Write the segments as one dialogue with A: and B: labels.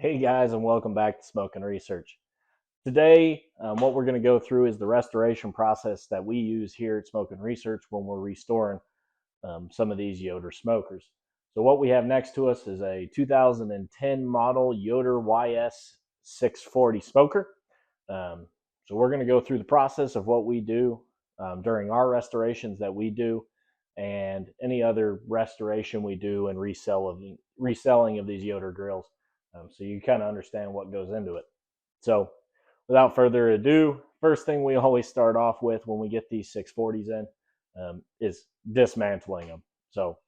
A: Hey guys, and welcome back to Smoke and Research. Today, what we're going to go through is the restoration process that we use here at Smoke and Research when we're restoring some of these Yoder smokers. So what we have next to us is a 2010 model Yoder YS640 smoker. So we're going to go through the process of what we do during our restorations that we do, and any other restoration we do and reselling of these Yoder grills. So you kind of understand what goes into it. So without further ado, first thing we always start off with when we get these 640s in is dismantling them. So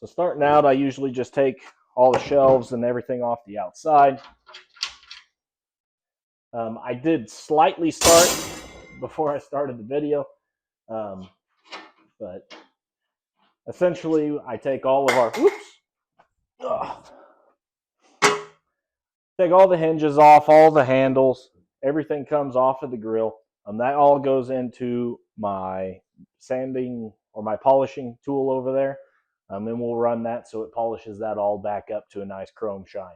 A: starting out, I usually just take all the shelves and everything off the outside. I did slightly start before I started the video, but essentially I take all of our, take all the hinges off, all the handles, everything comes off of the grill. That all goes into my sanding or my polishing tool over there. And we'll run that so it polishes that all back up to a nice chrome shine.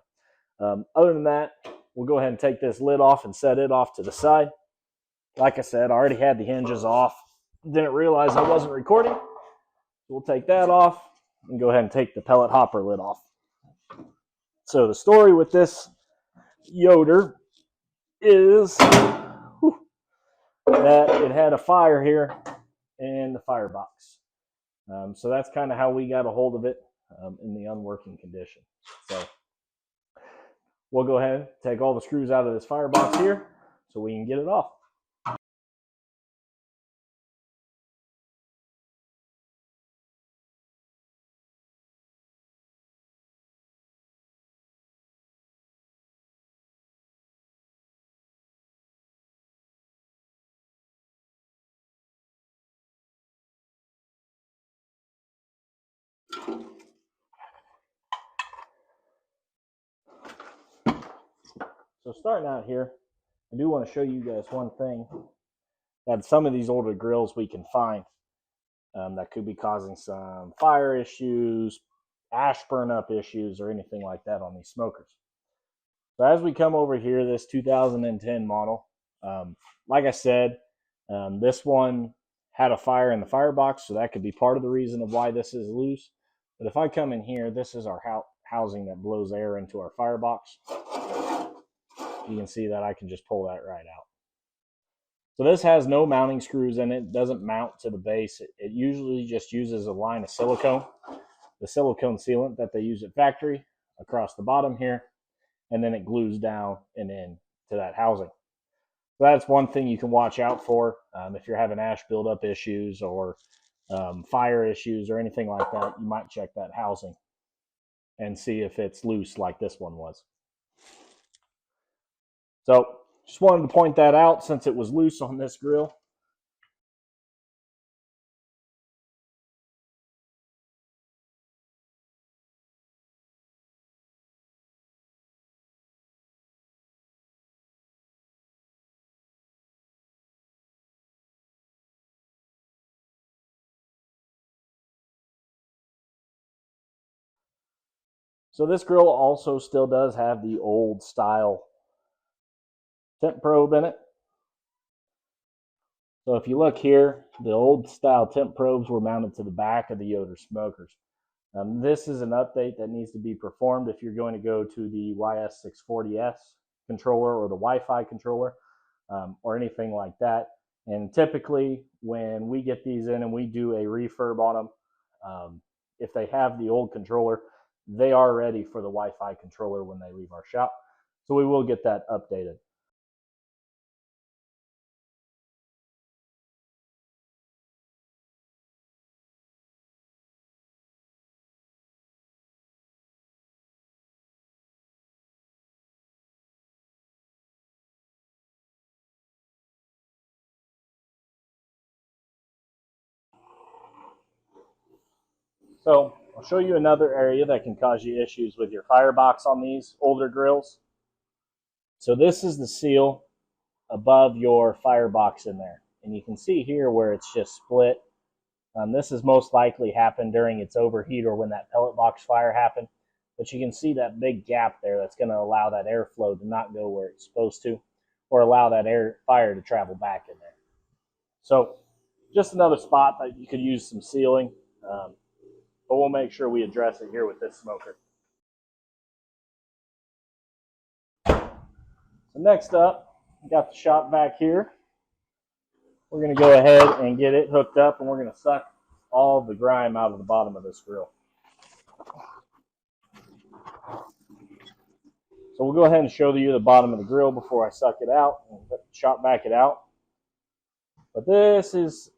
A: Other than that, we'll go ahead and take this lid off and set it off to the side. Like I said, I already had the hinges off. Didn't realize I wasn't recording. We'll take that off and go ahead and take the pellet hopper lid off. So the story with this Yoder is that it had a fire here in the firebox. So that's kind of how we got a hold of it in the unworking condition. So we'll go ahead and take all the screws out of this firebox here so we can get it off. So starting out here, I do want to show you guys one thing that some of these older grills we can find that could be causing some fire issues, ash burn up issues, or anything like that on these smokers. So as we come over here, this 2010 model, like I said, this one had a fire in the firebox, so that could be part of the reason of why this is loose. But if I come in here, this is our housing that blows air into our firebox. You can see that I can just pull that right out. So this has no mounting screws in it. It doesn't mount to the base. It usually just uses a line of silicone, the silicone sealant that they use at factory across the bottom here, and then it glues down and in to that housing. So that's one thing you can watch out for if you're having ash buildup issues or fire issues or anything like that. You might check that housing and see if it's loose like this one was. So just wanted to point that out since it was loose on this grill. So this grill also still does have the old style temp probe in it. So if you look here, the old style temp probes were mounted to the back of the Yoder smokers. This is an update that needs to be performed if you're going to go to the YS640S controller or the Wi-Fi controller or anything like that. And typically when we get these in and we do a refurb on them, if they have the old controller, they are ready for the Wi-Fi controller when they leave our shop. So we will get that updated. So I'll show you another area that can cause you issues with your firebox on these older grills. So this is the seal above your firebox in there. And you can see here where it's just split This has most likely happened during its overheat or when that pellet box fire happened. But you can see that big gap there that's going to allow that airflow to not go where it's supposed to, or allow that fire to travel back in there. So just another spot that you could use some sealing, but we'll make sure we address it here with this smoker. So next up, we got the shop vac here. We're going to go ahead and get it hooked up, and we're going to suck all the grime out of the bottom of this grill. So we'll go ahead and show you the bottom of the grill before I suck it out and shop vac it out. But this is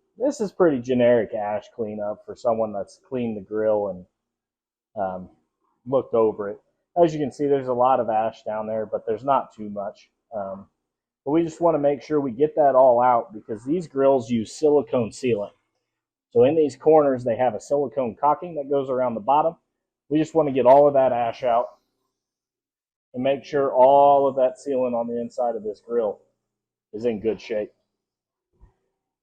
A: pretty generic ash cleanup for someone that's cleaned the grill and looked over it. As you can see, there's a lot of ash down there, but there's not too much. But we just want to make sure we get that all out because these grills use silicone sealant. So in these corners, they have a silicone caulking that goes around the bottom. We just want to get all of that ash out and make sure all of that sealant on the inside of this grill is in good shape.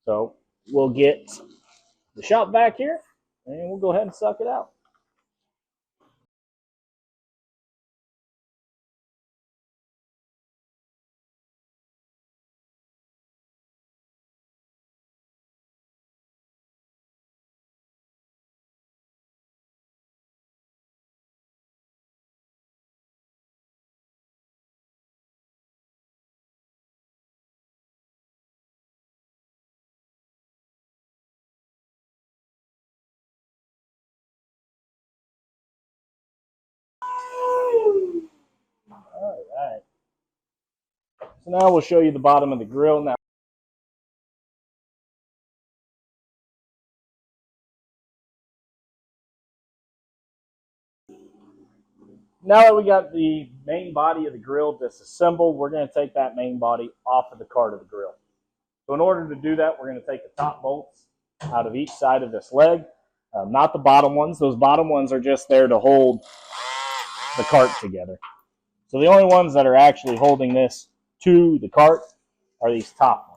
A: So we'll get the shop vac here and we'll go ahead and suck it out. All right. So now we'll show you the bottom of the grill. Now that we got the main body of the grill disassembled, we're going to take that main body off of the cart of the grill. So in order to do that, we're going to take the top bolts out of each side of this leg, not the bottom ones. Those bottom ones are just there to hold the cart together. So the only ones that are actually holding this to the cart are these top ones.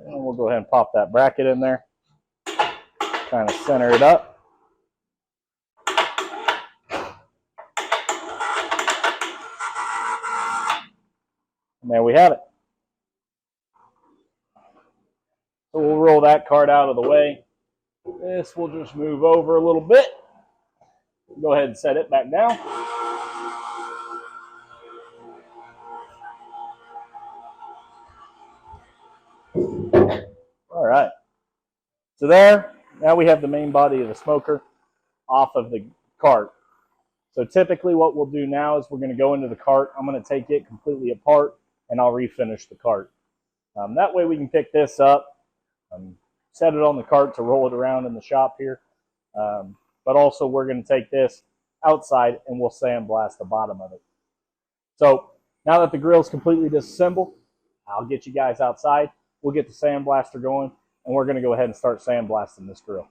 A: And we'll go ahead and pop that bracket in there, kind of center it up. And there we have it. So we'll roll that cart out of the way. This will just move over a little bit. Go ahead and set it back down. All right. So there, now we have the main body of the smoker off of the cart. So typically what we'll do now is we're going to go into the cart. I'm going to take it completely apart and I'll refinish the cart. That way we can pick this up, set it on the cart to roll it around in the shop here. But also we're going to take this outside and we'll sandblast the bottom of it. So now that the grill is completely disassembled, I'll get you guys outside. We'll get the sandblaster going and we're going to go ahead and start sandblasting this grill.